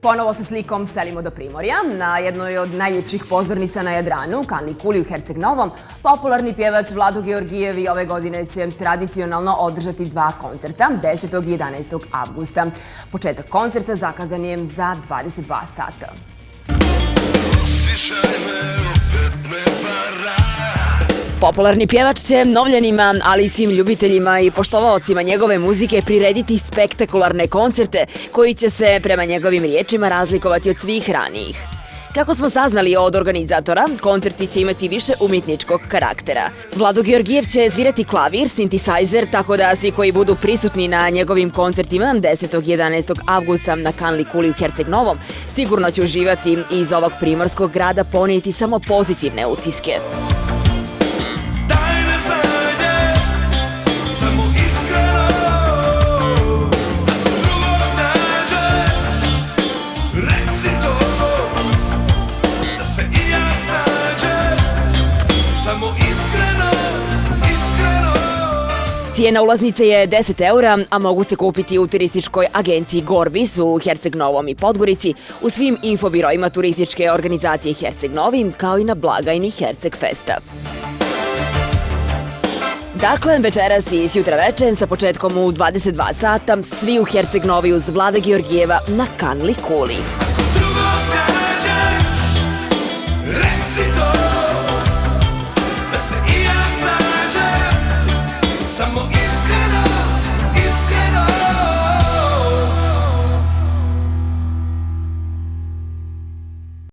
Ponovo sa slikom selimo do Primorja. Na jednoj od najljepših pozornica na Jadranu, Kanli Kuli u Herceg Novom, popularni pjevač Vlado Georgijev i ove godine će tradicionalno održati 2 koncerta, 10. i 11. avgusta. Početak koncerta zakazan je za 22 sata. Popularni pjevač će novljanima, ali i svim ljubiteljima i poštovaocima njegove muzike prirediti spektakularne koncerte koji će se, prema njegovim riječima, razlikovati od svih ranijih. Kako smo saznali od organizatora, koncerti će imati više umjetničkog karaktera. Vlado Georgijev će svirati klavir, synthesizer, tako da svi koji budu prisutni na njegovim koncertima 10. i 11. avgusta na Kanli Kuli u Herceg Novom sigurno će uživati i iz ovog primorskog grada ponijeti samo pozitivne utiske. Cijena ulaznice je 10 eura, a mogu se kupiti u turističkoj agenciji Gorbis u Herceg Novom i Podgorici, u svim infobirojima turističke organizacije Herceg Novi, kao i na blagajni Herceg Festa. Dakle, večeras i sjutra večer sa početkom u 22 sata, svi u Herceg Novi uz Vlada Georgijeva na Kanli Kuli. Ako drugog nađeš, reci to.